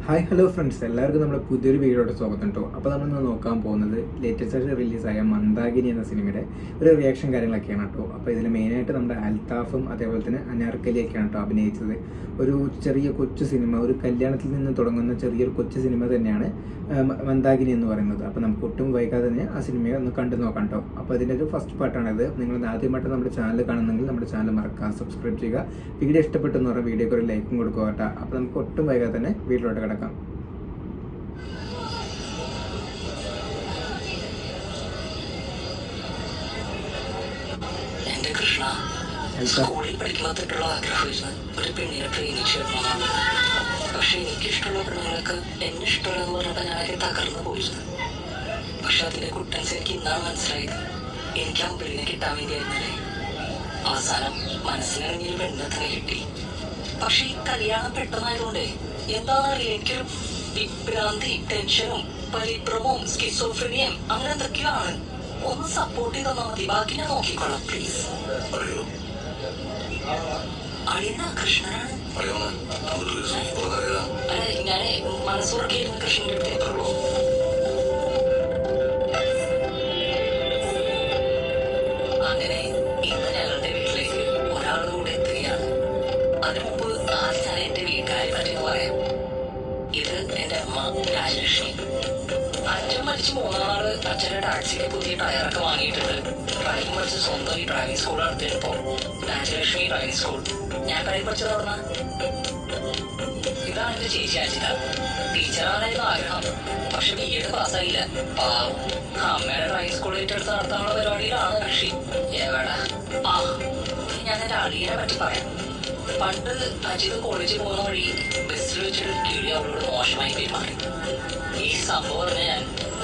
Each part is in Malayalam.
ഹായ് ഹലോ ഫ്രണ്ട്സ്, എല്ലാവർക്കും നമ്മുടെ പുതിയൊരു വീഡിയോയുടെ സ്വാഗതം കേട്ടോ. അപ്പോൾ നമ്മളിന്ന് നോക്കാൻ പോകുന്നത് ലേറ്റസ്റ്റ് ആയിട്ട് റിലീസായ മന്ദാകിനി എന്ന സിനിമയുടെ ഒരു റിയാക്ഷൻ കാര്യങ്ങളൊക്കെയാണ് കേട്ടോ. അപ്പോൾ ഇതിൽ മെയിനായിട്ട് നമ്മുടെ അൽത്താഫും അതേപോലെ തന്നെ അനാർക്കലിയൊക്കെയാണ് കേട്ടോ അഭിനയിച്ചത്. ഒരു ചെറിയ കൊച്ചു സിനിമ, ഒരു കല്യാണത്തിൽ നിന്ന് തുടങ്ങുന്ന ചെറിയൊരു കൊച്ചു സിനിമ തന്നെയാണ് മന്ദാകിനി എന്ന് പറയുന്നത്. അപ്പോൾ നമുക്ക് ഒട്ടും വൈകാതെ തന്നെ ആ സിനിമയെ ഒന്ന് കണ്ടു നോക്കാം കേട്ടോ. അപ്പോൾ ഇതിൻ്റെ ഒരു ഫസ്റ്റ് പാർട്ടാണിത്. നിങ്ങൾ ആദ്യമായിട്ട് നമ്മുടെ ചാനൽ കാണുന്നെങ്കിൽ നമ്മുടെ ചാനൽ മറക്കാം, സബ്സ്ക്രൈബ് ചെയ്യുക. വീഡിയോ ഇഷ്ടപ്പെട്ടെന്ന് പറഞ്ഞാൽ വീഡിയോക്ക് ഒരു ലൈക്കും കൊടുക്കുക കേട്ടോ. അപ്പോൾ നമുക്ക് ഒട്ടും വൈകാതെ തന്നെ വീട്ടിലോട്ട് കിടക്കാം. എന്റെ കൃഷ്ണ, സ്കൂളിൽ പഠിക്കുമ്പോഴത്തേക്കുള്ള ആഗ്രഹമായിരുന്നു ഒരു പെണ്ണിനെ പ്രേമിച്ചിരുന്നതാണ്. പക്ഷെ എനിക്കിഷ്ടമുള്ള പെണ്ണുങ്ങൾക്ക് എന്നെ ഇഷ്ടമുള്ളതെന്ന് പറഞ്ഞപ്പോൾ ഞാനൊക്കെ തകർന്നു പോയിരുന്നു. പക്ഷെ അതിന്റെ കുട്ടൻസ് എനിക്ക് ഇന്നാണ് മനസ്സിലായത്. എനിക്ക് ആ പെണ്ണിനെ കിട്ടാൻ വേണ്ടിയായിരുന്നല്ലേ. അവസാനം മനസ്സിലിറങ്ങിയ പെണ്ണിനെ തന്നെ കിട്ടി. പക്ഷെ ഈ കല്യാണം പെട്ടെന്നായതുകൊണ്ടേ എന്താണെന്നറിയില്ല, എനിക്കൊരു വിഭ്രാന്തി, ടെൻഷനും പരിഭ്രമവും സ്കിസോഫ്രീനിയും അങ്ങനെ എന്തൊക്കെയാണ്. ഒന്ന് സപ്പോർട്ട് ചെയ്ത് തന്നാൽ മതി, ബാക്കി ഞാൻ നോക്കിക്കൊള്ളാം പ്ലീസ്. അളിയന കൃഷ്ണനാണ്. അല്ല, ഞാൻ മനസ്സുറക്കിയിരുന്ന കൃഷ്ണന്റെ അടുത്തേക്കുള്ളൂ. അങ്ങനെ ഇന്ന് ഞങ്ങളുടെ വീട്ടിലേക്ക് ഒരാളുടെ കൂടെ എത്തുകയാണ്. അതിനു മുമ്പ് ആദ്യം ഞാൻ എന്റെ വീട്ടുകാരെ പറ്റിയെന്ന് പറയാം. ഇത് എന്റെ അമ്മ രാജലക്ഷ്മി. അച്ഛൻ മരിച്ച് 3 നാള് അച്ഛന്റെ ടാക്സിക്ക് പുതിയ ടയറൊക്കെ വാങ്ങിയിട്ടുണ്ട്. ഡ്രൈവിംഗ് പഠിച്ച് സ്വന്തം ഈ ഡ്രൈവിംഗ് സ്കൂൾ നടത്തിയപ്പോ രാജലക്ഷ്മി ഡ്രൈവിംഗ് സ്കൂൾ. ഞാൻ ഡ്രൈവ് പഠിച്ചത് പറഞ്ഞ ഇതാണ് എന്റെ ചേച്ചി അജിത. ടീച്ചറാണായിരുന്നു ആഗ്രഹം, പക്ഷെ B.Ed പാസ്സായില്ല. പാവം അമ്മയുടെ ഡ്രൈവിംഗ് സ്കൂൾ ഏറ്റെടുത്ത് നടത്താനുള്ള പരിപാടിയിലാണ് കക്ഷി. എവിടാ ഞാൻ എന്റെ അളിയനെ പറ്റി പറയാം. പണ്ട് അജിത് കോളേജിൽ പോകുന്ന വഴി ബസ്സിൽ വെച്ചിട്ട് കിളി അവളോട് മോശമായി പെരുമാറി. ഈ സംഭവം ഞാൻ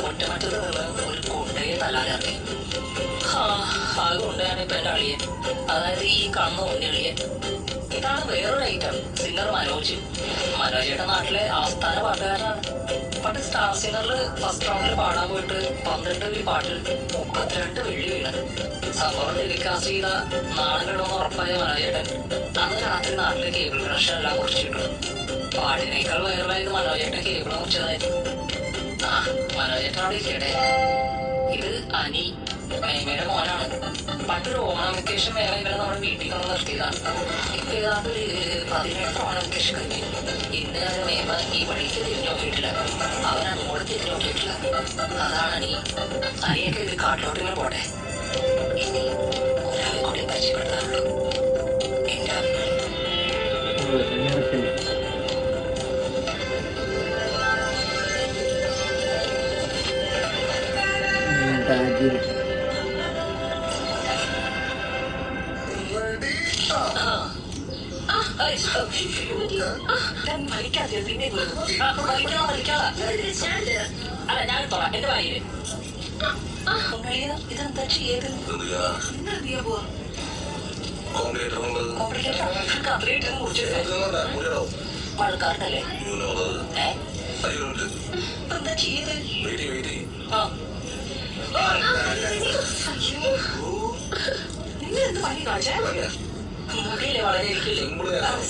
ഒറ്റമറ്റത്ത് നിന്ന് ഒരു കൊണ്ടയെ തല്ലാനിറങ്ങി. അത് കൊണ്ടാണ് ഇപ്പൊ എന്റെ അളിയൻ, അതായത് ഈ കണ്ണു ഉണ്ണിയളിയൻ. ഇതാണ് വേറൊരു ഐറ്റം, സിംഗർ മനോജ്. മനോജയുടെ നാട്ടിലെ ആസ്ഥാന പാട്ടുകാരനാണ്. പണ്ട് സ്റ്റാർ സിംഗറിൽ ഫസ്റ്റ് റൗണ്ടിൽ പാടാൻ പോയിട്ട് 12 പാട്ടിൽ 32 വെള്ളി വീണത്. സംഭവം ടെലികാസ്റ്റ് ചെയ്ത നാളെ കിടന്ന് ഉറപ്പായ മനോജേട്ടൻ അന്ന് രാത്രി നാട്ടിലെ കേബിൾ കണക്ഷൻ എല്ലാം കുറിച്ചിട്ടു. പാട്ടിനേക്കാൾ വൈറലായത് മനോജേട്ടൻ കേബിൾ മുറിച്ചതായിരുന്നു. മനോജേട്ടൻ അവിടെ ഇരിക്കട്ടെ. ഇത് അനി, മേമയുടെ മോനാണ്. പണ്ടൊരു ഓണം വെക്കേഷൻ വേറെ ഇവരെ നമ്മുടെ വീട്ടിൽ കൊണ്ട് നിർത്തിയതാണ്. ഇപ്പൊ ഏതാണ്ട് 18 ഓണം വെക്കേഷൻ കഴിഞ്ഞു. ഇന്ന് ഞാൻ മേമ ഈ വഴിക്ക് തിരിഞ്ഞു നോക്കിയിട്ടില്ല, അവൻ അങ്ങോട്ട് തിരിഞ്ഞു നോക്കിയിട്ടില്ല. അതാണ് അനി. അനിയൊക്കെ ഇത് കാട്ടിലോട്ടിങ്ങനെ പോട്ടെ. ഇനി ഒരാളെ കൂടി പരിചയപ്പെടുത്താറുള്ളൂ, എന്റെ അമ്മ. അല്ല, ഞാൻ തൊടാം എന്റെ ഭാര്യ. ഇതെന്താ ചെയ്യത്? മഴക്കാരനല്ലേ? എന്താ ചെയ്ത്? നിങ്ങളെന്ത് പണി കാണിച്ചേ? മുടിയില്ലേ വളരെ ഇരിക്കില്ലേ?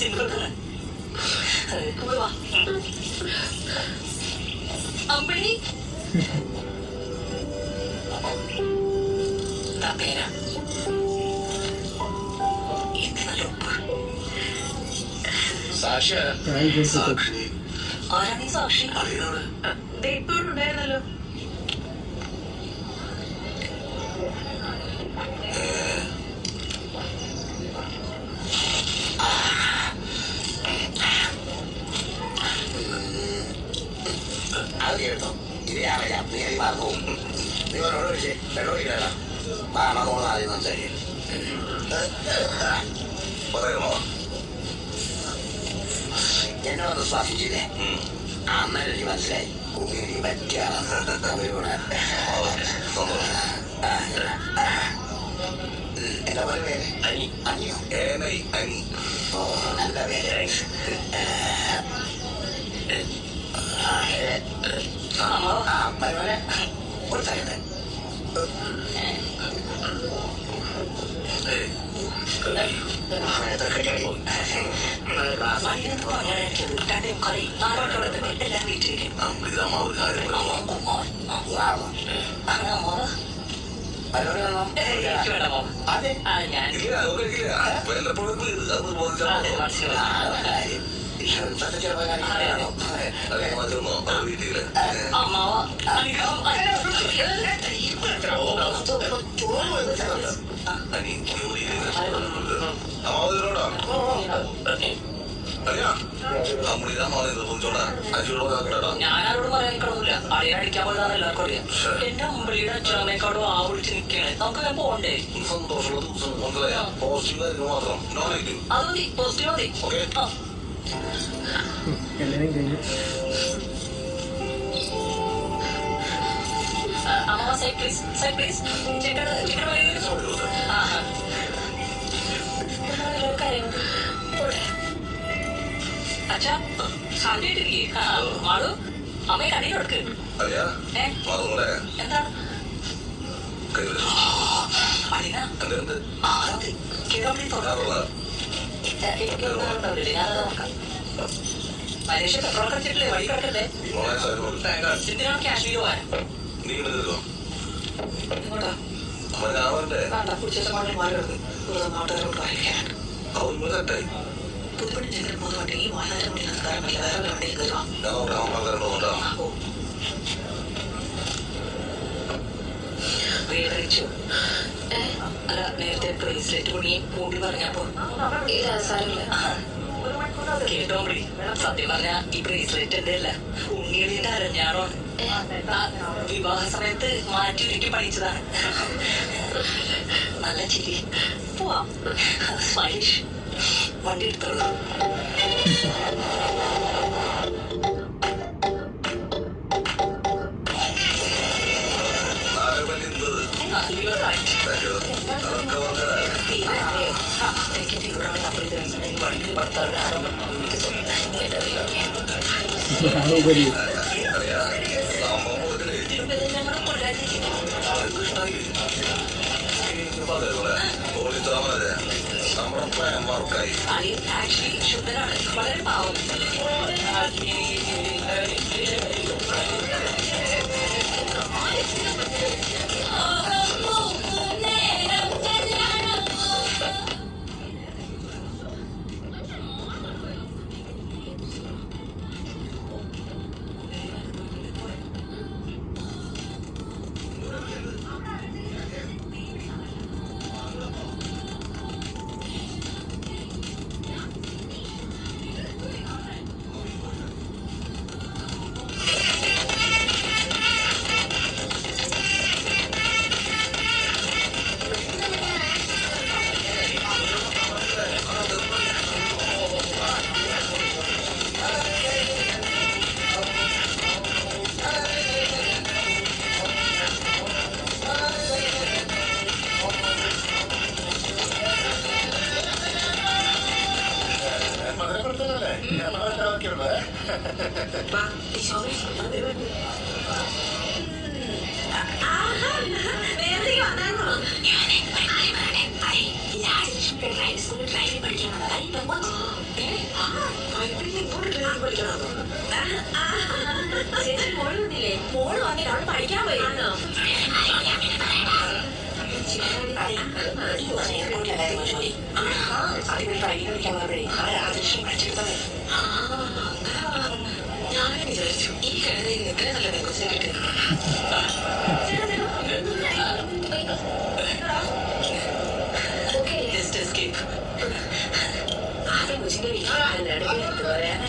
സിമ്പിൾ തന്നെ. അമ്പിളി പേരാ. ആരാണ് ഈ സാക്ഷി? ഇപ്പോഴും ഉണ്ടായിരുന്നല്ലോ. എന്നോടൊന്ന് സ്വാസിച്ചില്ലേ? അന്നേരം എനിക്ക് മനസ്സിലായി ഉണ്ണി പറ്റിയ എന്താ പറയുക പേര്? അനി. അനിയോ? അനി. ഓ, നല്ല പേര്. മരുമോനെ ഒരു സെക്കൻഡ്. ഞാനോട് പറയാൻ കിടന്നില്ല. അളിയെ അടിക്കാൻ പോയതാന്ന് എല്ലാവർക്കും അറിയാം. എന്റെ അമ്പളിയുടെ അച്ഛനമ്മേക്കാടും ആ വിളിച്ച് നിൽക്കണേ. നമുക്ക് ഞാൻ പോണ്ടേ? അത് മതി, പോസിറ്റീവ് മതി. കല്യാണം കഴിഞ്ഞു. അമ്മ സൈഡ് പ്ലീസ്, സൈഡ് പ്ലീസ്. അച്ഛാ സാധ്യമായിട്ടിരിക്കേ മാളു അമ്മയെ കടയിൽ കൊടുക്ക്. എന്താണ് മനുഷ്യ പെട്രോൾ കളിച്ചിട്ടില്ലേ വഴി കിടക്കല്ലേ? എന്തിനാണ് കാശ്മീർ പോവാൻ? ഇങ്ങോട്ടാ വേണ്ട, കുടിച്ച മാറി കിടക്ക്. നാട്ടുകാരോട് വായിക്കാനാണ്. പുതുപ്പണി ചെങ്ങനെ മൂന്ന് വണ്ടി ഈ വാഹനത്തിന് മുന്നിൽ നിൽക്കാൻ പറ്റില്ല. വേറെ വണ്ടിയിൽ കയറുക. വേദനിച്ചു. അല്ല, നേരത്തെ ബ്രേസ്ലെറ്റ് കുടുങ്ങി മൂടി പറഞ്ഞപ്പോ കേട്ടോ മുടി. സത്യം പറഞ്ഞ ഈ ബ്രേസ്ലെറ്റ് എന്റെ അല്ല, ഉണ്ണിയുടെ അരഞ്ഞാണോ. വിവാഹ സമയത്ത് മാറ്റി ഒരുക്കി പഠിച്ചതാണ്. നല്ല ചിരി. പോവാം. സ്മൈലിഷ്. വണ്ടി എടുത്തോളൂ. ആക്ച്വലി ശുദ്ധനാണ്, വളരെ പാവം. മോള് വന്നിട്ട് അവള് പഠിക്കാൻ പോയിരുന്നോ? എയർപോർട്ടിലായിരുന്നു ജോലി. അതിന് ട്രെയിൻ വിളിക്കാൻ വന്നപ്പോഴേ ആ രാജലക്ഷ്മി പഠിച്ചെടുത്തത്. ഞാനും വിചാരിച്ചു ഈ കിഴങ്ങ് ഇത്ര നല്ല നെഗോസിയെ കിട്ടുന്നു. Just escape. ആദ്യം കൊച്ചിന്റെ വീട്ടിൽ പറയാൻ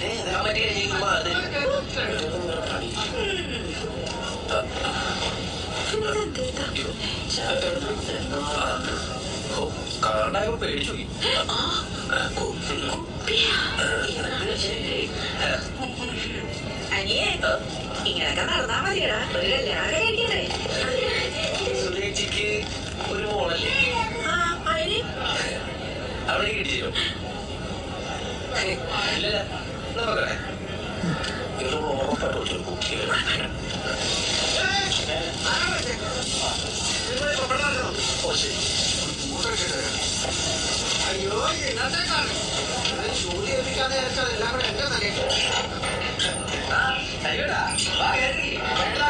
കാരണായപ്പോ പേടിച്ചു. അനിയേ ഇങ്ങനൊക്കെ നടന്നാ മതിയടാ, ഒരു കല്യാണം കഴിക്കണ്ടേ? സുരേച്ചിക്ക് ഒരു മോളല്ലേ? അവിടെ കിട്ടിയോ? ഇല്ല നോക്കണേ, ഇത് ഉറപ്പായിട്ട് കുട്ടി. ഓ ശരി. അയ്യോ എന്നത്തേക്കാണ് ജോലി ഏൽപ്പിക്കാതെ വെച്ചാൽ എല്ലാം കൂടെ എന്റെ തലയിൽ അയ്യോടാ വേണ്ട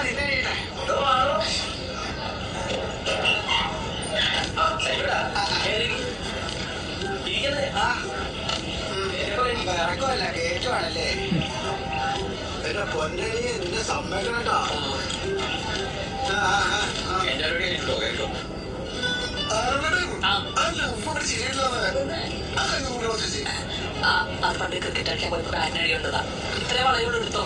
നിന്നെ ഇറക്കമല്ല കേറ്റുവാണല്ലേ എന്റെ പൊന്നെ നിന്നെ സമ്മതിക്കണട്ടോ അത് പണ്ട് ക്രിക്കറ്റ് കളിക്കാൻ പോയപ്പോ ബാറ്റിനടി ഉണ്ടതാ ഇത്ര വളയോട് എടുത്തോ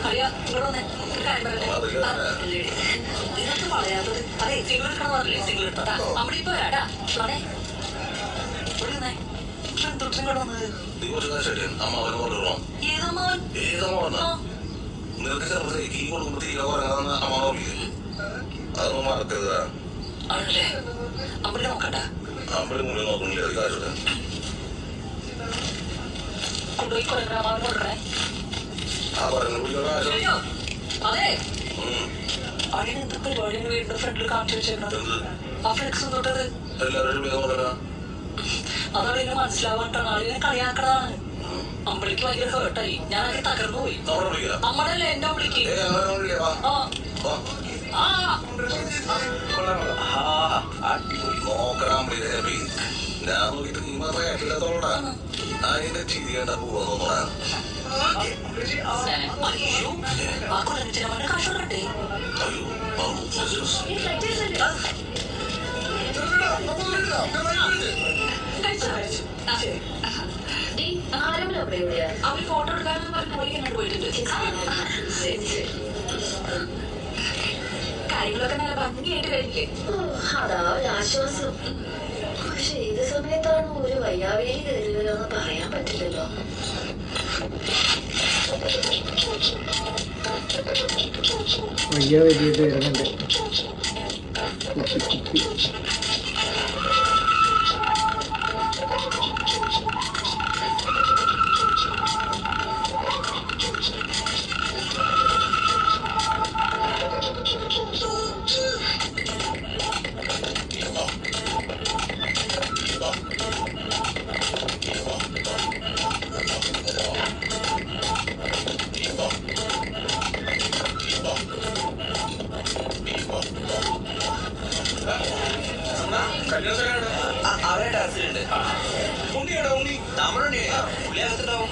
കളിയാ ഇവിടെ വന്നേ കാര്യം പറയട്ടെ ഇതിനകത്ത് വളയാത്തത് അതെ സിംഗിൾ എടുക്കണം പറഞ്ഞില്ലേ സിംഗിൾ എടുത്തതാ അവിടെ ഇപ്പൊ വരാടാ ഇവിടെ വന്നേ തൊട്ടും കൂടെ വന്നത് ഏതമ്മാവൻ ആണല്ലേ അമ്പലി നോക്കണ്ട കൊണ്ടുപോയി കൊല്ലഗ്രാമാവൻ കൊടുക്കണേ അതെ അടിയിൽ എന്ത് പരിപാടിയാണ് വീടിന്റെ ഫ്രണ്ടിൽ കാണിച്ചു വെച്ചേക്കണത് ആ ഫ്ലെക്സും തൊട്ടത് അതവിടെ എന്നെ മനസ്സിലാവാട്ടാണ് ആളിനെ കളിയാക്കണതാണ് അമ്പളിക്ക് ഭയങ്കര ഹേർട്ടായി ഞാനൊക്കെ തകർന്നു പോയി നമ്മളല്ലേ എന്റെ അമ്പളിക്ക് ഞാൻ നോക്കിട്ട് നീ മാത്രമേ കേട്ടില്ലാത്തോളാ അതിന്റെ ചിരി കണ്ടാ പോവാ അയ്യോ ആ കൊല്ലം കാശ് കൊടുക്കട്ടെ അവര് ഫോട്ടോ എടുക്കാനെന്ന് പറഞ്ഞ് പോയിക്കോട്ട് പോയിട്ടുണ്ട് കാര്യങ്ങളൊക്കെ നല്ല ഭംഗിയായിട്ട് കഴിഞ്ഞില്ലേ അതാ ഒരു ആശ്വാസം പക്ഷെ ഏത് സമയത്താണ് ഒരു വയ്യാവേലി കയറിയതെന്ന് പറയാൻ പറ്റില്ലല്ലോ വയ്യ വലിയത് വരുന്നുണ്ട് കുപ്പി കുപ്പി അവരുടെ ടാക്സിലുണ്ട് ഉണ്ണിയാണോ ഉണ്ണി നമ്മളുണ്ണി പുള്ളി അകത്തുണ്ടാവും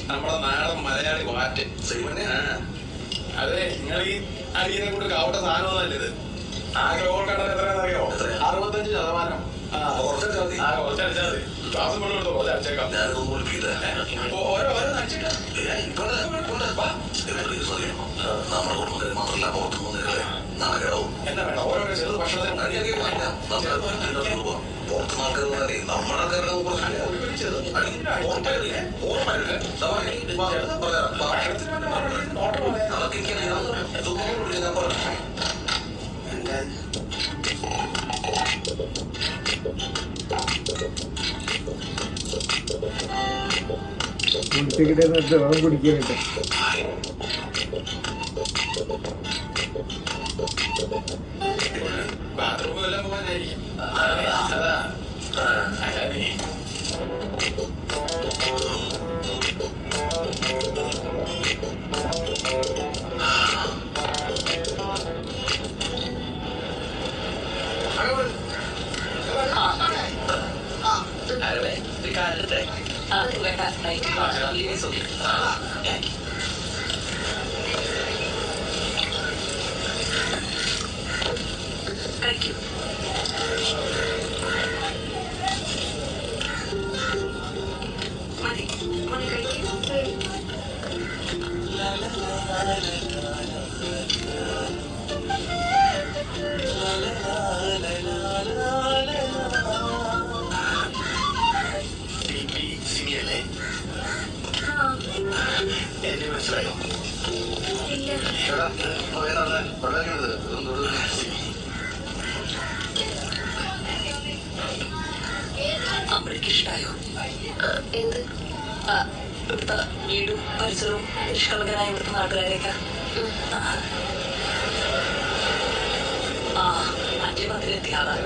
നമ്മളെ നാടൻ മലയാളി വാറ്റ് അതെ നിങ്ങൾ ഈ അടിയനെ കൊണ്ട് കാവട്ട സാധനമൊന്നല്ല ഇത് ആ ഗ്ലോബൽ കണ്ടത് എത്രയാണെന്നറിയോ 65%. കുറച്ചടിച്ചാൽ മതി ക്ലാസ് കൊണ്ട് കൊടുത്തോ കുറച്ച് അടിച്ചേക്കാം ഓരോ അടിച്ചിട്ട് എന്നാ വേണം ഓരോ ചെറുത് ഭക്ഷണത്തിന് കുടിച്ചിട്ട് ദ്രവം കുടിക്കുന്നുണ്ട് ബാത്റൂം എല്ലാം പോകാനായിരിക്കും കഴിക്കൂ. മതി മതി കഴിക്കൂ. സിമിയല്ലേ? എന്നെ മനസ്സിലായോ? അമ്മയ്ക്ക് ഇഷ്ടായോ? എന്ത്? വീടും പരിസരവും നിഷ്കളങ്കരായ ഇവിടുത്തെ നാട്ടുകാരെയൊക്കെ. ആ 5:10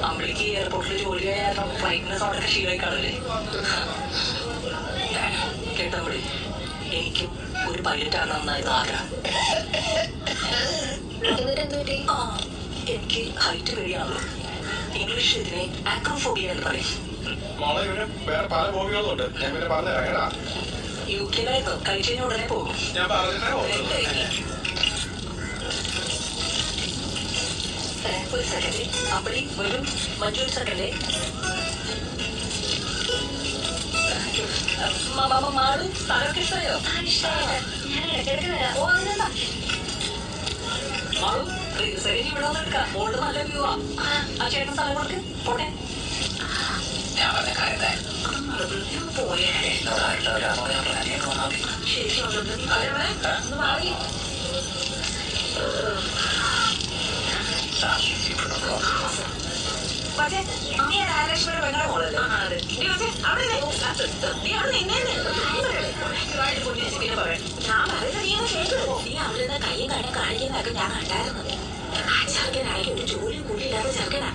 അമ്മയ്ക്ക് എയർപോർട്ടിൽ ജോലി ചെയ്യാൻ ഫ്ലൈറ്റിന് സൗണ്ടൊക്കെ ശീലമായി കാണില്ലേ? കേട്ടോ വിളി, എനിക്കും ഒരു പൈലറ്റ് ആകണമെന്നായിരുന്നു ആഗ്രഹം. ആ എനിക്ക് ഹൈറ്റ് പേടിയാണല്ലോ. ഇംഗ്ലീഷ് ഇതിനെ ആക്രോഫോബിയ എന്ന് പറയും. മോളെ ഇവന് വേറെ പല ഹോബികളുണ്ട്. ഞാൻ പിന്നെ പറഞ്ഞുതരാം കേട്ടാ. യുകെയിലായിരുന്നു. കഴിച്ചു കഴിഞ്ഞാൽ ഉടനെ പോകും. ഞാൻ പറഞ്ഞിട്ടേ ഒരു സെക്കൻഡ് അപ്പടി വരും. മറ്റൊരു സെക്കൻഡ് മാളു സ്ഥലമൊക്കെ ഇഷ്ടമായോ? മാളു ശരി ഇവിടെ വന്ന് എടുക്കാം. മോള് നല്ല വ്യൂ ആ ചേട്ടൻ സ്ഥലം കൊടുക്ക്. പോട്ടെ ഞാൻ പറഞ്ഞ കാര്യത്തെ പോയേ കയ്യും കണ്ണും കാണിക്കുന്നതൊക്കെ ഞാൻ കണ്ടായിരുന്നു. ആ ചെറുക്കനാണെങ്കിൽ ഒരു ജോലിയും കൂടിയില്ലാത്ത ചെറുക്കനാ.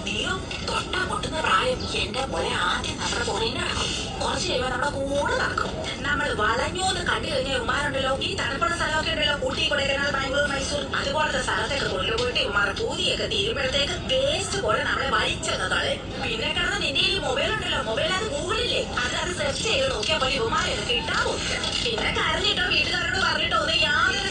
നീയോ തൊട്ടാ പൊട്ടുന്ന പ്രായം. എന്റെ പോലെ ആദ്യം നമ്മുടെ പുറകിൽ നടക്കും. കുറച്ച് കഴിയുമ്പോൾ നമ്മുടെ കൂടെ നടക്കും. നമ്മൾ വളഞ്ഞോന്ന് കണ്ടു കഴിഞ്ഞാൽ ഉമാരുണ്ടല്ലോ, ഈ തണുപ്പുള്ള സ്ഥലമൊക്കെ ഉണ്ടല്ലോ, ഊട്ടി, കൊടൈക്കനാൽ, ബാംഗ്ലൂർ, മൈസൂർ, അതുപോലത്തെ സ്ഥലത്തൊക്കെ കൊണ്ടുപോയിട്ട് ഉമാർ പൂതിയൊക്കെ തീരുമ്പോഴത്തേക്ക് വേസ്റ്റ് പോലെ നമ്മളെ വലിച്ചെന്നതാളെ. പിന്നെ കിടന്ന് നിന്റെ ഈ മൊബൈൽ ഉണ്ടല്ലോ, മൊബൈൽ അത് ഗൂഗിളില്ലേ, അത് സെർച്ച് ചെയ്ത് നോക്കിയാൽ പോലെ ഉമാരൊക്കെ കിട്ടാൻ പോകില്ല. പിന്നെ കരഞ്ഞിട്ടോ വീട്ടുകാരോട് പറഞ്ഞിട്ടോ ഒന്നും യാതൊരു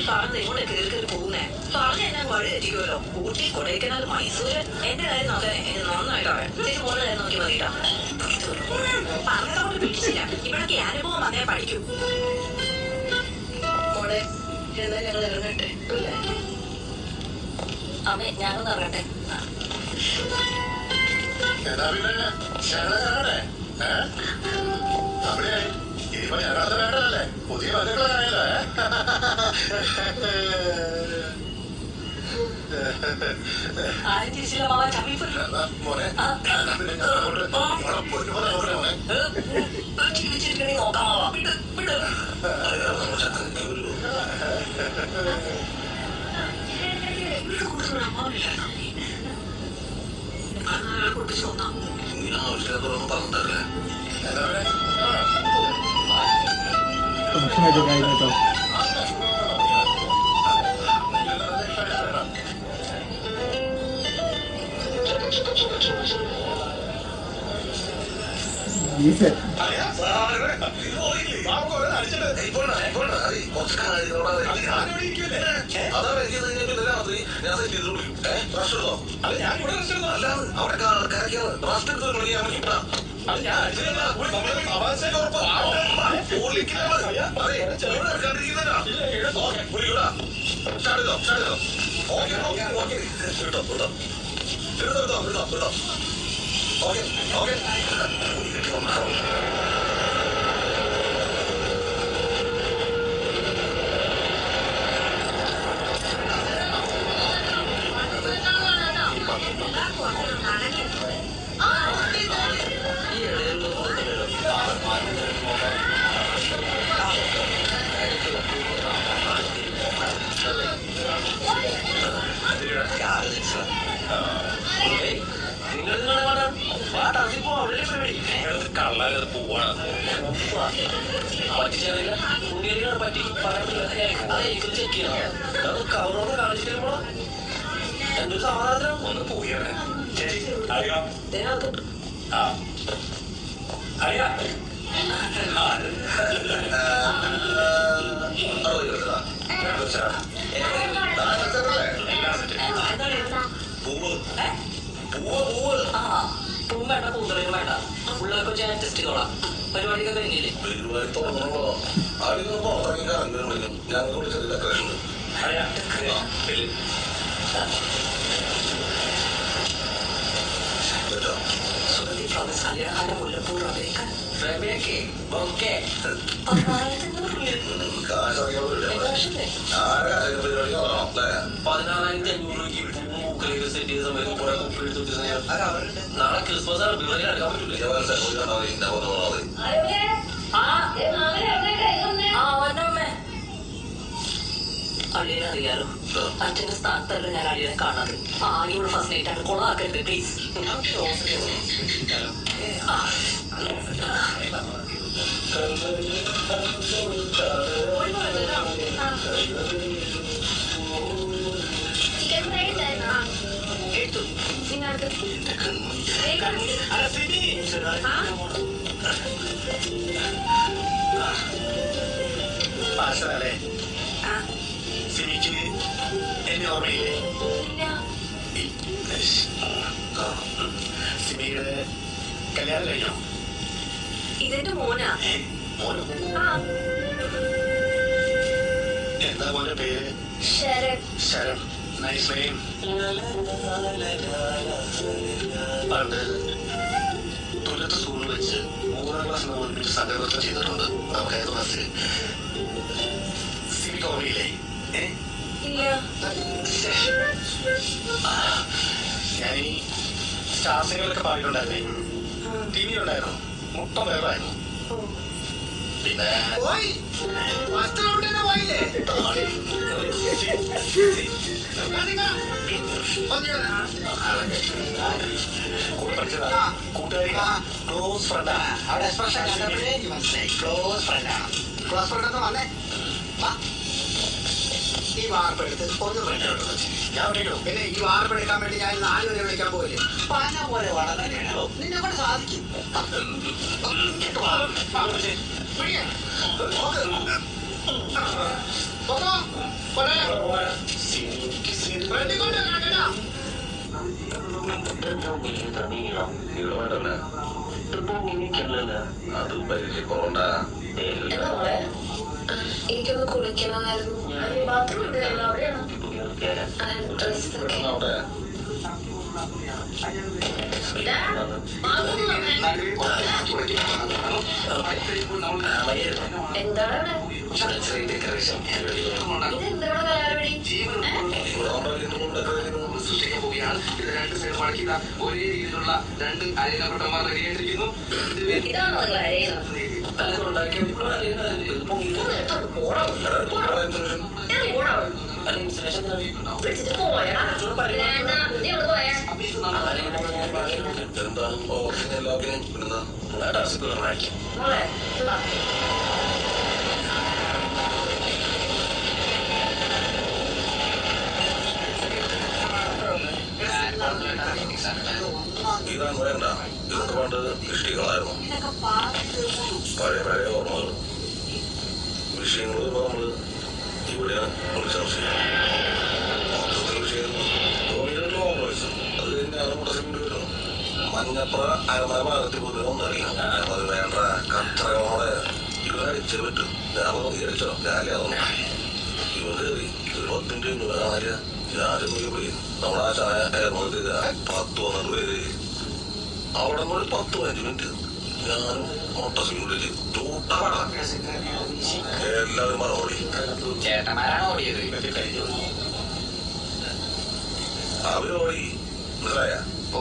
പറഞ്ഞ് ഇങ്ങോട്ട് കയറി കയറി പോകുന്നേ. പറഞ്ഞ എന്നെ വഴി തെറ്റിക്കുമല്ലോ. ഊട്ടി, കൊടൈക്കനാൽ, മൈസൂര്. എന്റെ കാര്യം നോക്കാൻ എനിക്ക് നന്നായിട്ട് അറിയാം. ഇതിന് മോളുടെ കാര്യം നോക്കി മതിയിട്ടാ. പറഞ്ഞതോട് പിടിച്ചില്ല. ഇവിടൊക്കെ അനുഭവം വന്നേ പഠിക്കൂ. മോളെ എന്നാ ഞങ്ങൾ ഇറങ്ങട്ടെ. അമ്മേ ഞാനൊന്ന് ഇറങ്ങട്ടെ. എന്നാ പിന്നെ ഞങ്ങളെ അവിടെ ഇനിയിപ്പോ ഞങ്ങളത് വേണ്ടതല്ലേ? പുതിയ വലുകളായല്ലേ? ആരും തിരിച്ചില്ല മാമ. ചമ്മി മോനെ ജീവിച്ചിരിക്കണേ നോക്കാം മാവാ. വിട് വിട്. വീട് കൂടുതൽ അമ്മാവില്ലായിരുന്നു. കുട്ടിച്ചു വന്നാ പറഞ്ഞിട്ടല്ലേ ഭക്ഷണമൊക്കെ കഴിഞ്ഞു കേട്ടോ. കള്ളാകത് പോവാണ് പറ്റിച്ചറിയില്ല. കുടിയേറികളെ പറ്റി പറയാൻ ചെക്ക് ചെയ്യണം. അത് കവറോടെ കാണിച്ചിരുമ്പോ എന്തൊരു സമാധാനം. ഒന്ന് പോയാണ് ചേച്ചി ഇതിനകത്തുണ്ട്. ആ പൂവും വേണ്ട പൂന്തറയും വേണ്ട പിള്ളേർക്ക് വെച്ച് അഡ്ജസ്റ്റ് ചെയ്തോളാം പരിപാടിയൊക്കെ കഴിഞ്ഞില്ലേ പരിപാടി തുടങ്ങണോ ആദ്യം പുറത്തിറങ്ങി കറങ്ങുന്നുണ്ടെങ്കിലും ഞങ്ങൾ വിളിച്ചത് ഡെക്കറേഷൻ സുഗന്ധി ഫ്ലവേഴ്സ് കല്യാണക്കാരുടെ മുല്ലപ്പൂ റബേക്ക് ബൊക്കെ പരിപാടി തുടങ്ങണം അല്ലേ 16,500 രൂപയ്ക്ക് സെറ്റ് ചെയ്ത സമയത്ത് കുറെ കുപ്പി എടുത്ത് നാളെ ക്രിസ്മസ് ആണ് ബിരിയാണി എടുക്കാൻ പറ്റൂലേ അളിയനെ അറിയാലോ അച്ഛന്റെ സ്ഥാനത്തല്ല ഞാൻ അളിയനെ കാണാറ് ആദ്യം ഫസ്റ്റ് നൈറ്റ് ആണ് കൊളാക്കരുത് പ്ലീസ് ചിക്കൻ ഫ്രൈ ഉണ്ടായിരുന്നോ? നിങ്ങൾക്ക് സിമിക്ക് എന്നെ ഓർമ്മയില്ലേ സിമിയുടെ കല്യാണം കഴിഞ്ഞോ ഇതെന്റെ മോനാ. മോനോ ആ എന്താ മോന്റെ പേര് ശരൺ. ശരൺ നൈസ് നെയിം പണ്ട് തുലത്ത് സ്കൂളിൽ വെച്ച് 3ാം ക്ലാസ് ഒരുമിച്ച് സംഘനൃത്തം ചെയ്തിട്ടുണ്ട് നമുക്കായത് ക്ലാസ്സിൽ സിമിക്ക് ഓർമ്മയില്ലേ ഇല്ല. ഞാനീ സ്റ്റാർ സിംഗറിലൊക്കെ പാടിയിട്ടുണ്ടായിരുന്നേ ടി വി ഉണ്ടായിരുന്നു മുട്ട വേറായിരുന്നു പിന്നെ കൂടെ പഠിച്ചതാ കൂട്ടുകാരി ക്ലോസ് ഫ്രണ്ടാ അവിടെ എക്സ്പ്രഷൻ കണ്ടപ്പോഴേ എനിക്ക് മനസ്സിലായി ക്ലോസ് ഫ്രണ്ടാണ്. ക്ലോസ് ഫ്രണ്ട് എന്ന് പറഞ്ഞേ ഈ വാർപ്പെടുത്ത് ഒന്ന് ഫ്രണ്ടോട്ട് വെച്ച് ഞാൻ വിളിക്കണോ പിന്നെ ഈ വാർപ്പെടുക്കാൻ വേണ്ടി ഞാൻ 4 വരെ വിളിക്കാൻ പോയില്ലേ പന പോലെ വളർന്നു നിന്നെ കൊണ്ട് സാധിക്കും. അത് പരിചയക്കുറവുണ്ടാ എന്താ മോളെ? എനിക്കൊന്ന് കുളിക്കണമായിരുന്നു. ബാത്റൂം ഉണ്ടായിരുന്നു അവിടെയാണ് ഡ്രസ് ഒക്കെ. അവിടെ എന്താണ് അവിടെ? ഇതെന്താണ് കലാപരി? ഇവിടെ സൃഷ്ടിക്കാൻ പോവുകയാണ്. ഇത് 2 സൈഡ് മടക്കിയ ഒരേ രീതിയിലുള്ള 2 അയലപ്പെട്ടമാർ റെഡിയായിട്ടിരിക്കുന്നു. ഇതാണോ നിങ്ങൾ അരയുന്നത്? വിളിച്ചിട്ട് പോയടാ. വേണ്ട, നീ ഇവിടെ പോയാ. എന്താണ് ഓർക്കിന് എല്ലാത്തിനും പിന്നെന്താ മോളെ വാ. ഇതാണ് വേണ്ട ഇതൊക്കെ പണ്ട് ഇഷ്ടികളായിരുന്നു പഴയ ഓർമ്മകൾ വിഷയങ്ങൾ നമ്മള് ഇവിടെയാണ് ചർച്ച ചെയ്യാം കോൺഗ്രസ് അത് കഴിഞ്ഞാൽ മുട്ടസിമിന്റെ വരും മഞ്ഞപ്പുറ അരമന ഭാഗത്തിൽ പോലും ഒന്നറിയാം അത് വേണ്ട കത്രകളോടെ ഇവരെ അടിച്ചേ പറ്റും ഞാൻ അടിച്ചോ ഞാനേ അതൊന്നും ഇവ കയറി ഒരു 10 മിനിറ്റ് കാണാനില്ല ഞാനും പോയി നമ്മളാ ചായ 10-12 പേര് അവിടെ നിന്ന് ഒരു 10-15 മിനിറ്റ് ഞാനും മുട്ടസിമിന്റെ എല്ലാവരും മറുപടി ചേട്ടന്മാരാണ് ഓടിയത്. അവരോടി മനസ്സിലായ ഓ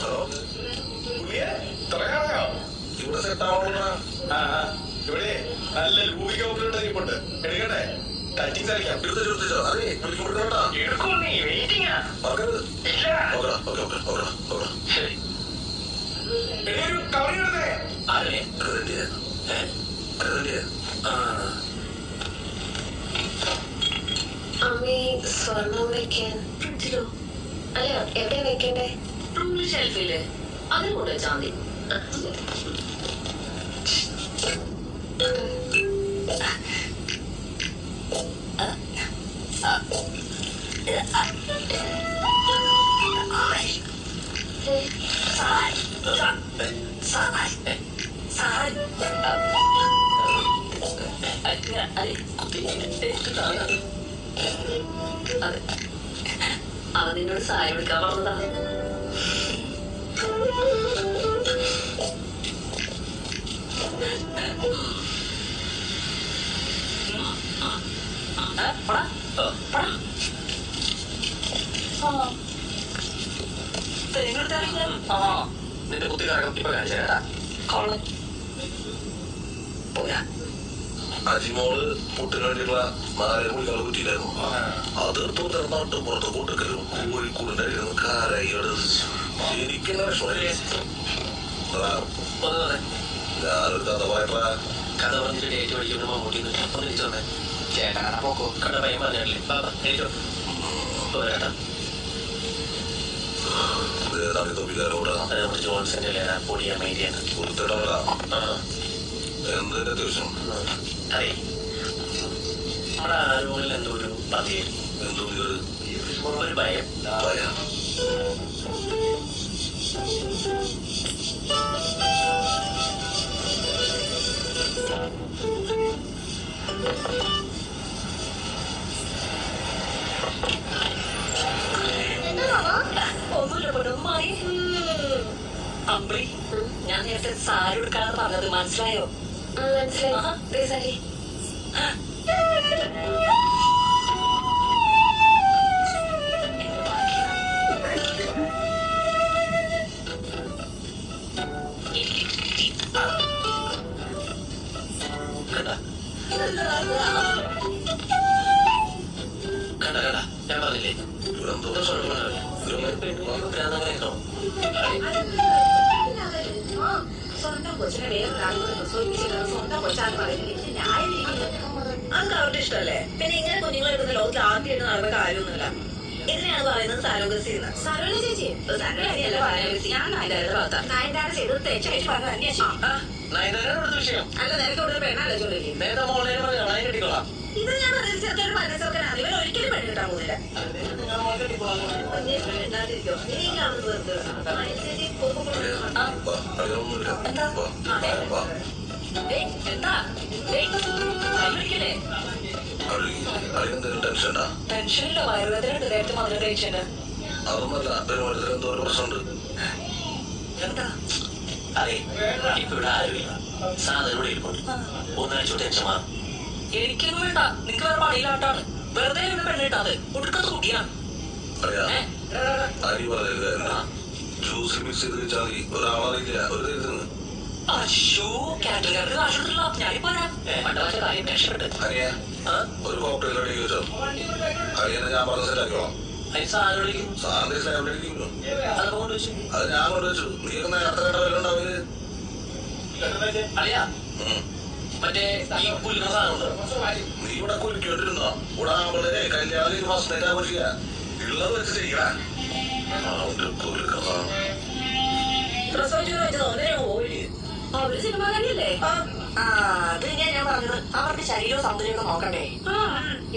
ഹലോ തുടങ്ങായോ ഇവിടെ സെറ്റാവുന്ന ഇവിടെ നല്ല ലൂബിക ഇരിപ്പുണ്ട് എടുക്കട്ടെ ടച്ചിങ് കളിക്കാം എടുത്തിച്ചോ അതെ വിളിക്കുമ്പോഴേട്ടാ എടുക്കും നീ വെയിറ്റിംഗാ മറക്കരുത് ഇല്ല ഓക്കെ ശരി ഒരു കവറി എടുത്തേ ആരെ അമ്മേ സ്വർണം വെക്കാൻ ഫ്രിഡ്ജിലോ? അല്ല എവിടെ വെക്കണ്ടേ? റൂമിൽ ഷെൽഫില്. അതിൽ കൊണ്ടുവച്ചാൽ മതി. അവൻ നിന്നോട് സാരി എടുക്കാൻ പറഞ്ഞതാ. നിന്റെ കുത്തിക്കാരകം ഇപ്പൊ കാണിച്ചാ കൊള്ളൻ പോരാ. അജിമോള് പുട്ടിന് വേണ്ടിയുള്ള 4 കുളികൾ കുറ്റിയിലായിരുന്നു. അതെടുത്ത് തിരനാട്ട് പുറത്ത് കൂട്ടക്കലും കോഴിക്കൂടിന്റെ കാരയ്യോട് ശരിക്കും വിഷമല്ലേ. ഞാനൊരു കഥ പറയട്ടാ. കഥ പറഞ്ഞിട്ട് ഡേറ്റ് പഠിക്കുന്ന മമ്മൂട്ടി തിരിച്ചു വന്നേ. ചേട്ടനാ പോക്കോ കണ്ട പയ്യൻ പറഞ്ഞില്ലേ പോരാട്ടാ. തൊപ്പിക്കാരോടാ ജോൺസന്റെ പൊടിയാ മൈരിയാണ് കൊടുത്തിട്ടാ എന്തിന്റെ അത്യാവശ്യം. അതെ നമ്മുടെ ആരോഗ്യം എന്തോ ഒരു പതിയെ എന്തോ ഒരു ഭയം. ഭയം. ഒന്നുമില്ല പെടുമായി. അമ്പിളി, ഞാൻ നേരത്തെ സാരി എടുക്കാണെന്ന് പറഞ്ഞത് മനസ്സിലായോ? മനസ്സിലായി. കണ്ട ഞാൻ പറഞ്ഞില്ലേ സ്വന്തം കൊച്ചിനെ വേറൊരാളോട് പ്രസവിപ്പിച്ചിട്ട് സ്വന്തം കൊച്ചാന്ന് പറയുന്നത് അത് അവരുടെ ഇഷ്ടമല്ലേ? പിന്നെ ഇങ്ങനെ കുഞ്ഞുങ്ങൾ എടുക്കുന്ന ലോകത്തിൽ ആദ്യം ഇടുന്ന നടന്ന കാര്യമൊന്നുമില്ല. ഇതിനെയാണ് പറയുന്നത് സാരോഗസി എന്ന്. സരോജ ചേച്ചി സരോഗസിയല്ല പറയാഗസി. ഞാൻ നയൻതാരയുടെ ഭാഗത്താ. നയൻതാര ചെയ്തത് തെറ്റായിട്ട് പറഞ്ഞു അന്വേഷിച്ചു. നയൻതാരയുടെ വിഷയം അല്ല, നിനക്ക് ഇവിടെ പെണ്ണല്ല ചോദിക്കും. നേരത്തെ മോളേനെ പറഞ്ഞ കെട്ടിക്കോളാം. ഇത് ഞാൻ പറയുന്നത് ചെറുക്കാരുടെ പരസ്യർക്കാണ്. ഇവർ ഒരിക്കലും പെണ്ണ് കിട്ടാൻ പോകുന്നില്ല. ടെൻഷനാ. ടെൻഷനില്ല, വയറുവേദന ഉണ്ട്. നേരത്തെ മധുര കഴിച്ചിട്ട് അതൊന്നല്ല, പെരുമാറ്റത്തിൽ എന്തോ ഒരു പ്രശ്നമുണ്ട്. എന്താ? അതെ ഇപ്പൊ ഇവിടെ ആരുമില്ല. സാധനം ഇവിടെ ഇരിപ്പുണ്ട്. ഒന്നാഴ്ച ടെൻഷൻ മാറും. എനിക്കൊന്നും വേണ്ട. നിനക്ക് വേറെ പണിയിലാട്ടാണ്. വെറുതെ ഇവിടെ പെണ്ണിട്ടാത് ഒടുക്കത്ത് കുട്ടിയാണ്. അറിയാം, അരി പറയരുതായിരുന്നു. ജ്യൂസ് മിക്സ് ചെയ്ത് വെച്ചാൽ മതി. ഒരാളറിയില്ല, ഒരു തരുന്നത്. അശോ, കാറ്ററിംഗുകാർക്ക് കാശെടുത്തില്ല. ഞാനിപ്പോ പണ്ട് പക്ഷെ കാര്യം രക്ഷപ്പെട്ട്. അനിയ ഒരു കോക്ടെയിൽ റെഡി വെച്ചോ. അനിയനെ ഞാൻ പറഞ്ഞ സെറ്റാക്കിക്കോളാം. അതിന് സാധനം വിളിക്കും. സാന്തി സ്ലാബിൽ ഇരിക്കുന്നു. അതൊക്കെ കൊണ്ടുവച്ചു. അത് ഞാൻ കൊണ്ടുവച്ചു. നീയൊക്കെ നേരത്തെ കേട്ട വില ഉണ്ടാവില്ല. അറിയാ മറ്റേ ഈ പുല്ലുന്ന സാധനം നീ ഇവിടെ കുലിക്കൊണ്ടിരുന്നോ? ഇവിടെ ആവുമ്പോഴേ കല്യാണം ഫസ്റ്റ് നൈറ്റ് ആഘോഷിക്ക. ഉള്ളത് വെച്ച് ചെയ്യടാ. അവര് സിനിമ തന്നെയല്ലേ? അത് ഞാൻ പറഞ്ഞത്. അവർക്ക് ശരീരവും സൗന്ദര്യമൊക്കെ നോക്കണ്ടേ?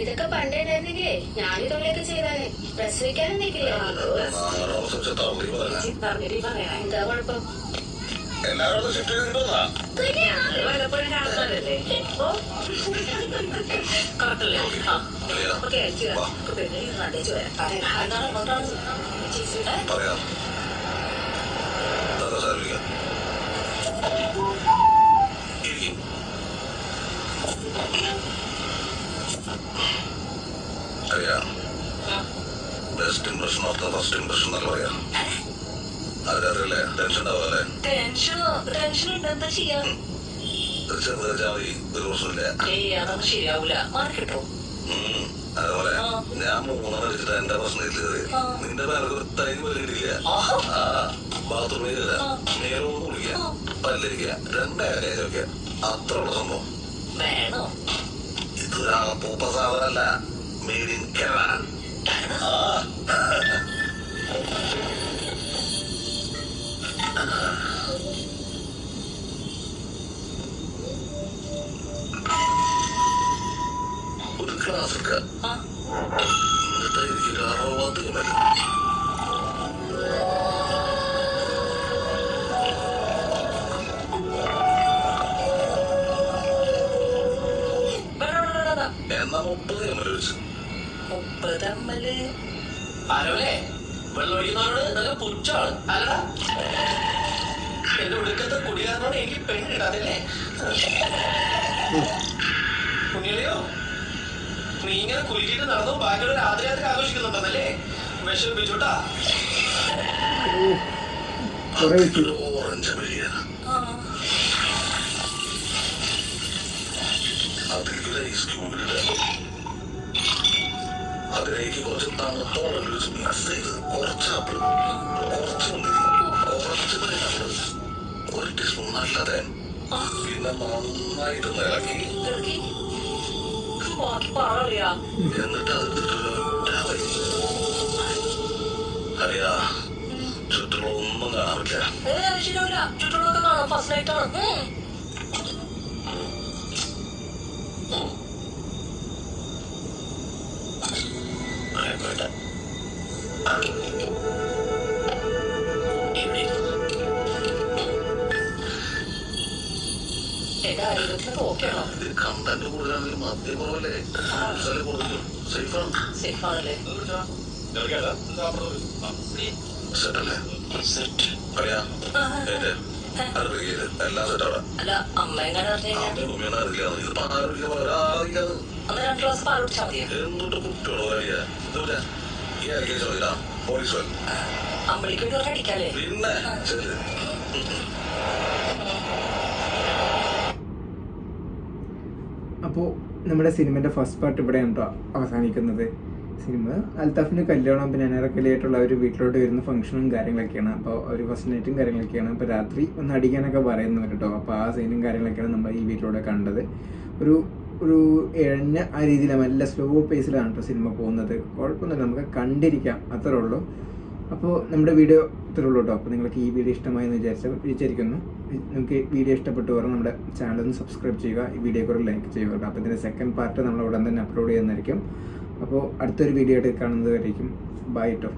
ഇതൊക്കെ പണ്ടേ ഉണ്ടായിരുന്നെങ്കിലേ ഞാനിതൊക്കെ ചെയ്താലേ പ്രസവിക്കാനും നിൽക്കില്ലേ. എന്താ കുഴപ്പം? എല്ലാവരും ഷിഫ്റ്റ് ചെയ്തിട്ടുണ്ടോന്നാ? വല്ലപ്പോഴും കാണുന്നതല്ലേ? കറക്റ്റല്ലേ? ഓക്കെ, അയച്ചു തരാം. പിന്നെ കണ്ടേച്ചു വരാം. എന്താണ് പറയാം. സാരിക്കാം. അറിയാം, best impression of the first impression എന്നല്ല പറയാം. അതിനറിയില്ലേ, ടെൻഷൻ ഉണ്ടാവാല്ലേ? ടെൻഷൻ ഉണ്ട്. എന്താ ചെയ്യാ? ചെറുത് വെച്ചാൽ മതി, ഒരു പ്രശ്നമില്ല. അതൊന്നും ശരിയാവൂല. മാറി കിട്ടോ? അതേപോലെ ഞാൻ 3 അടിച്ചിട്ട് എന്റെ പ്രശ്നത്തിൽ നിന്റെ പേർക്ക് തൈന് വലിയിട്ടില്ല. ബാത്റൂമിൽ നേരമൊന്നും കുളിക്കുക, പല്ലിരിക്കുക, 2 ഏകദേശം വയ്ക്കുക. അത്ര ഉള്ള സംഭവം വേണോ? ഇതൊരു പൂപ്പ സാധനമല്ല, മെയ്ഡ് ഇൻ കേരള. 30 ml. ആരോല്ലേ വെള്ളം ഒഴിക്കുന്നവരോട് നല്ല പുച്ഛാണ് അല്ലടാ. എന്റെ ഒടുക്കത്തെ കുടികാരനോട് എനിക്ക് പെണ്ണ് കിട്ടാതല്ലേ. കുഞ്ഞിലെയോ നീ ഇങ്ങനെ കുലുക്കിയിട്ട് നടന്നു ബാക്കിയുള്ള രാത്രി ആഘോഷിക്കുന്നുണ്ടെന്നല്ലേ വിഷമിപ്പിച്ചോട്ടാ. ഓറഞ്ച് ബിരിയാണി അതിലേക്ക് ഐസ് ക്യൂബിലിട്ട് അതിലേക്ക് കുറച്ച് തണുത്തോളം മിക്സ് ചെയ്ത് കുറച്ച് ആപ്പിൾ കുറച്ച് മുന്തിരി കുറച്ച് പൈനാപ്പിൾ 1 ടീസ്പൂൺ നല്ല തേൻ പിന്നെ നന്നായിട്ട് ഇളക്കി എന്നിട്ട് അറിയാ ചുറ്റുകളൊന്നും കാണാൻ പറ്റില്ല. ചുറ്റുള്ളതൊക്കെ കാണാം. ഫസ്റ്റ് നൈറ്റ് ആണ്. എന്റെ ആരോഗ്യത്തിനൊക്കെ ഓക്കെയാണോ? കണ്ടന്റ് കൂടുതലാണെങ്കിൽ മദ്യം കുറവല്ലേ സേഫാണ്. സേഫാണല്ലേ? സെറ്റല്ലേ അറിയാ എല്ലാം സെറ്റാണ്. അല്ല അമ്മ എങ്ങനെ അറിഞ്ഞു? അറിയില്ല ഇതിപ്പോ ആരോഗ്യം അന്ന് 2 ഗ്ലാസ് പാൽ കുടിച്ചാൽ മതിയോ? എന്തുട്ട് കുട്ടികളോ അറിയാ ഈ ആയിരിക്കും ചോദിക്കാം പോലീസ് അമ്മയ്ക്ക് വേണ്ടി പറഞ്ഞ അടിക്കാല്ലേ? പിന്നെ ശരി. അപ്പോൾ നമ്മുടെ സിനിമേൻ്റെ ഫസ്റ്റ് പാർട്ട് ഇവിടെയാണ് കേട്ടോ അവസാനിക്കുന്നത്. സിനിമ അൽത്താഫിൻ്റെ കല്യാണം പിന്നെ അനാർക്കലിയായിട്ടുള്ള ഒരു വീട്ടിലോട്ട് വരുന്ന ഫംഗ്ഷനും കാര്യങ്ങളൊക്കെയാണ്. അപ്പോൾ ഒരു ഫസ്റ്റ് നൈറ്റും കാര്യങ്ങളൊക്കെയാണ്. അപ്പോൾ രാത്രി ഒന്ന് അടിക്കാനൊക്കെ പറയുന്നത് കേട്ടോ. അപ്പോൾ ആ സീനും കാര്യങ്ങളൊക്കെയാണ് നമ്മൾ ഈ വീട്ടിലൂടെ കണ്ടത്. ഒരു ഇഴഞ്ഞ ആ രീതിയിലാണ് നല്ല സ്ലോ പേസിലാണ് കേട്ടോ സിനിമ പോകുന്നത്. കുഴപ്പമൊന്നുമില്ല, നമുക്ക് കണ്ടിരിക്കാം, അത്രേ ഉള്ളൂ. അപ്പോൾ നമ്മുടെ വീഡിയോ ഇത്രേ ഉള്ളൂ കേട്ടോ. അപ്പോൾ നിങ്ങൾക്ക് ഈ വീഡിയോ ഇഷ്ടമായെന്ന് വിചാരിച്ചിരിക്കുന്നു. നിങ്ങൾക്ക് വീഡിയോ ഇഷ്ടപ്പെട്ടു പറഞ്ഞാൽ നമ്മുടെ ചാനൽ ഒന്ന് സബ്സ്ക്രൈബ് ചെയ്യുക, ഈ വീഡിയോക്ക് ഒരു ലൈക്ക് ചെയ്യുക കേട്ടോ. അപ്പോൾ ഇതിൻ്റെ സെക്കൻഡ് പാർട്ട് നമ്മൾ ഉടൻ തന്നെ അപ്ലോഡ് ചെയ്യുന്നതായിരിക്കും. അപ്പോൾ അടുത്തൊരു വീഡിയോ ആയിട്ട് കാണുന്നത് വരേക്കും ബൈ കേട്ടോ.